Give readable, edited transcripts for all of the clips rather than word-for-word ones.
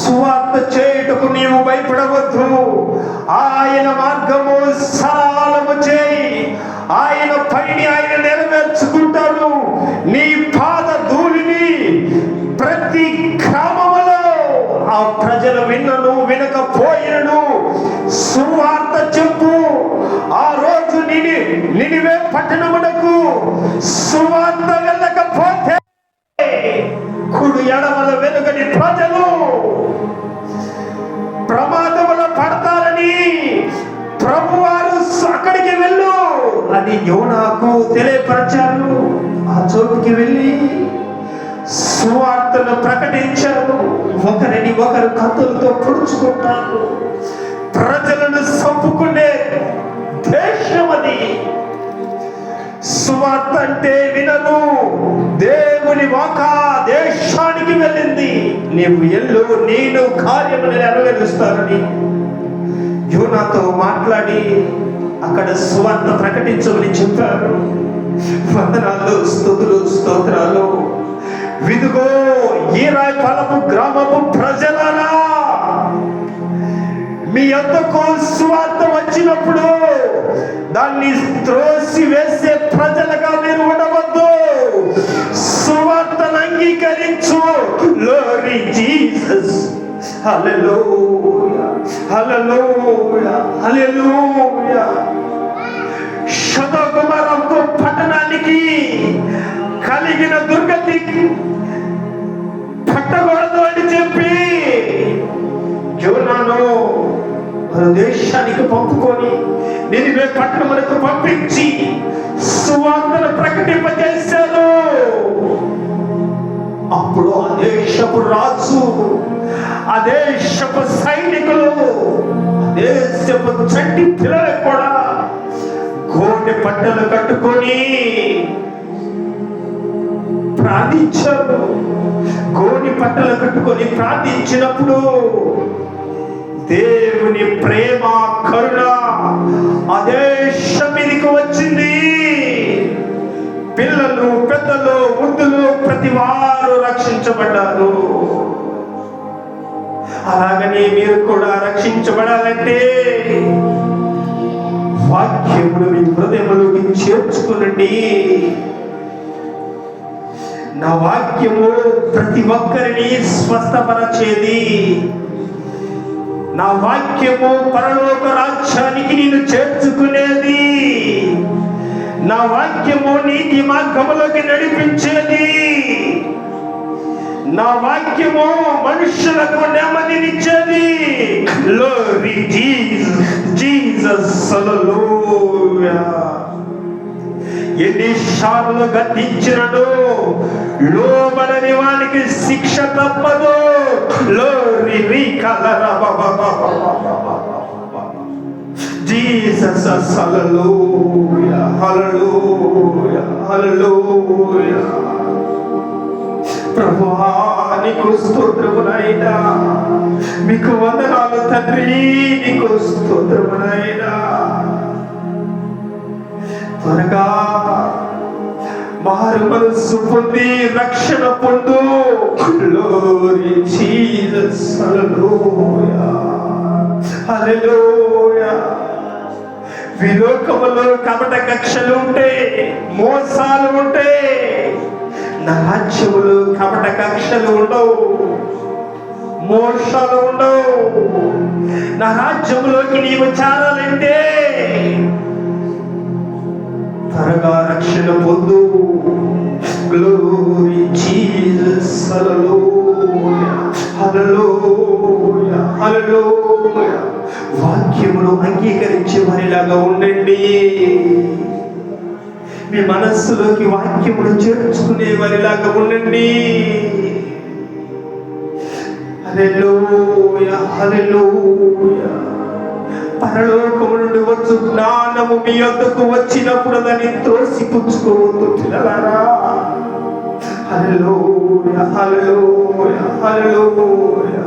సువార్త చేయుటకు నీవు భయపడవద్దు. ఆయన మార్గము సరళము చేయి. ఆయన పనిని ఆయన నెరవేర్చుకుంటాడు. నీ పాద ధూళిని ప్రతి గ్రామములో ఆ ప్రజలు విన్నను వినకపోయినను సువార్త చెప్పు. ఆ రోజు నినివే పట్టణమునకు సువార్త వెళ్ళకపోతే కుడి ఎడమల వెలుగని ప్రజలు ప్రమాదములో పడతారని ప్రభువారు అక్కడికి వెళ్ళు అని యోనాకు తెలియపరిచారు. ఆ చోటుకి వెళ్ళి సువార్తను ప్రకటించారు. ఒకరిని ఒకరు కత్తులతో పొడుచుకుంటారు. ప్రజలను చంపుకునే దేశం అది. సువార్త అంటే వినరు. దేవుని వాక దేశానికి వెళ్ళింది. నీవు ఎల్లు, నేను కార్యములను నెరవేరుస్తానని యోనాతో మాట్లాడి అక్కడ సువార్త ప్రకటించమని చెప్పారు. వందనాలు, స్తుతులు, స్తోత్రాలు. విదుగో ఈరాయపాలెము గ్రామపు ప్రజలారా, మీ యొద్దకు సువార్త వచ్చినప్పుడు దాన్ని త్రోసి వేసే ప్రజలుగా మీరు ఉండవద్దు. సువార్తను అంగీకరించు. Glory Jesus. హల్లెలూయా, హల్లెలూయా, హల్లెలూయా. సొదొమ పట్టణానికి కలిగిన దుర్గతి పట్టకూడదు అని చెప్పి యోనాను దేశానికి పంపుకొని నినివే పట్టణములకు పంపించి సువార్తను ప్రకటింపజేశారు. అప్పుడు ఆ దేశపు రాజు, ఆ దేశపు సైనికులు, ఆ దేశపు చంటి పిల్లలు కూడా గోనె పట్టలు కట్టుకొని ప్రార్థించారు. గోనె పట్టలు కట్టుకొని ప్రార్థించినప్పుడు దేవుని ప్రేమ, కరుణ ఆ దేశం మీదకి వచ్చింది. పిల్లలు, పెద్దలు, వృద్ధులు ప్రతి వారు రక్షించబడ్డారు. అలాగనే మీరు కూడా రక్షించబడాలంటే వాక్యమును మీ హృదయములోకి చేర్చుకునండి. నా వాక్యము ప్రతి ఒక్కరిని స్వస్థపరచేది. నా వాక్యము పరలోక రాజ్యానికి నేను చేర్చుకునేది. నా వాక్యము నీతి మార్గములోకి నడిపించేది. నా వాక్యము మనుషులకు నెమ్మదినిచ్చేది. Glory Jesus. హల్లెలూయా. ఎన్నిసార్లు గద్దించినను లోబడని వానికి శిక్ష తప్పదు. జీసస్. హల్లెలూయా, హల్లెలూయా, హల్లెలూయా. ప్రభువా నీకు స్తోత్రము నాయనా. మీకు వందనాలు తండ్రి. నీకు స్తోత్రము నాయనా. త్వరగా మారు మనస్సు పొంది రక్షణ పొందు. Glory Jesus. హల్లెలూయా, హల్లెలూయా. విలోకములో కపట కక్షలు ఉంటే, మోసాలు ఉంటే, నా రాజ్యములో కపట కక్షలు ఉండవు, మోసాలు ఉండవు. నా రాజ్యములోకి నీవు చేరాలంటే త్వరగా రక్షణ పొందు. Glory Jesus. Hallelujah, hallelujah, hallelujah. వాక్యమును అంగీకరించే వారిలాగా ఉండండి. మీ మనస్సులోకి వాక్యమును చేర్చుకునే వారిలాగా ఉండండి. హల్లెలూయా, హల్లెలూయా. పరలోకము నుండి వచ్చు జ్ఞానము మీ యొద్దకు వచ్చినప్పుడు దాన్ని త్రోసిపుచ్చుకోవద్దు పిల్లలారా. హల్లెలూయా, హల్లెలూయా, హల్లెలూయా.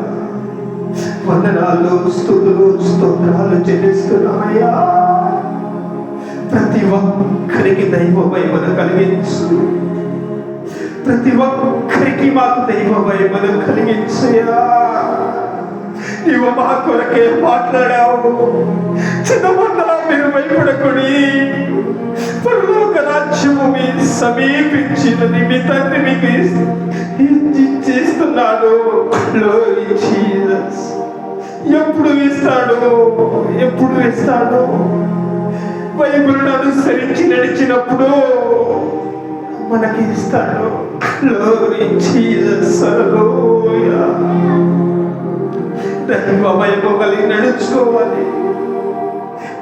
వందనాలు, స్తుతులు, స్తోత్రాలు చెల్లిస్తున్నామయ్యా. ప్రతి ఒక్కరికి దైవ భయమును కలిగించు. ప్రతి ఒక్కరికి మాకు దైవ భయమును కలిగించయ్యా. నీవు మా కొరకే మాట్లాడావు. చిన్నమన్నా మీరు భయపడకుడి, పరలోక రాజ్యము మీ సమీపించినది మీ తండ్రి మీకు ఇచ్చేస్తున్నాడు. Glory Jesus. ఎప్పుడు ఇస్తాడు? బైబిల్ను అనుసరించి నడిచినప్పుడు మనకి ఇస్తాడు. Glory Jesus. Hallelujah. దైవమయము కలిగి నడుచుకోవాలి.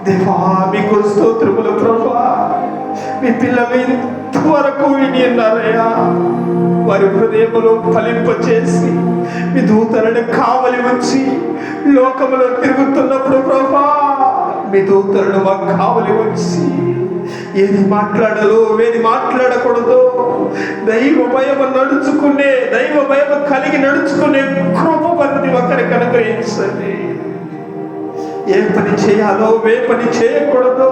దేవా మీకు స్తోత్రములు ప్రభువా. మీ పిల్లలు ఇంతవరకు విని ఉన్నారయ్యా. వారి హృదయములో ఫలింపచేసి మీ దూతలను కావలి వచ్చి లోకములో తిరుగుతున్నప్పుడు ప్రభువా, మీ దూతలను మాకు కావలి వచ్చి ఏది మాట్లాడాలో ఏది మాట్లాడకూడదో దైవ భయం కలిగి నడుచుకునే కృప ప్రతి ఒక్కరికి అనుగ్రహించండి. ఏ పని చేయాలో ఏ పని చేయకూడదో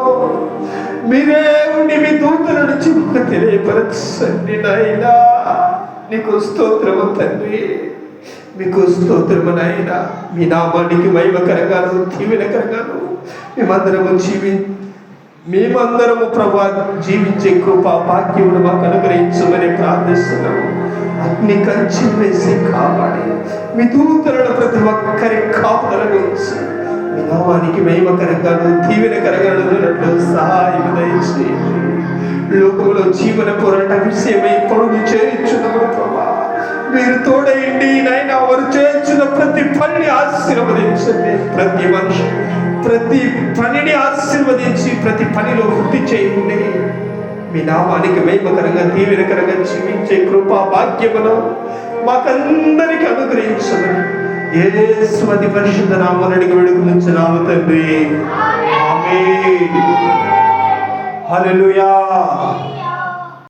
మీరే ఉండి మీ దూతల నుంచి మాకు తెలియపరచండి నాయనా. నీకు స్తోత్రము తండ్రి, మీకు స్తోత్రము నాయనా. మీ నామానికి మహిమకరంగాను దీవెనకరంగాను మేమందరము ప్రభా జీవించే కృపా భాగ్యమును మాకు అనుగ్రహించమని ప్రార్థిస్తున్నాము. అగ్ని కంచి వేసి కాపాడి మీ దూతలను ప్రతి ఒక్కరి కాపుదలను ఉంచి మీ నామానికి మహిమకరంగాను దీవెనకరంగాను సహాయం దయచేయండి. లోకంలో జీవన పోరాట విషయమై పనులు చేయించున్నప్పుడు ప్రభా మీరు తోడయండి నాయన. వారు చేయించిన ప్రతి పనిని ఆశీర్వదించండి. ప్రతి పనిని ఆశీర్వదించి ప్రతి పనిలో వృద్ధి చేయండి. మీ నామానికి మహిమకరంగా దీవెనకరంగా జీవించే కృపా భాగ్యమును మాకందరికి అనుగ్రహించమని యేసు అతి పరిశుద్ధ నామమున వేడుకొనుచున్నాము తండ్రి. ఆమేన్. హల్లెలూయా.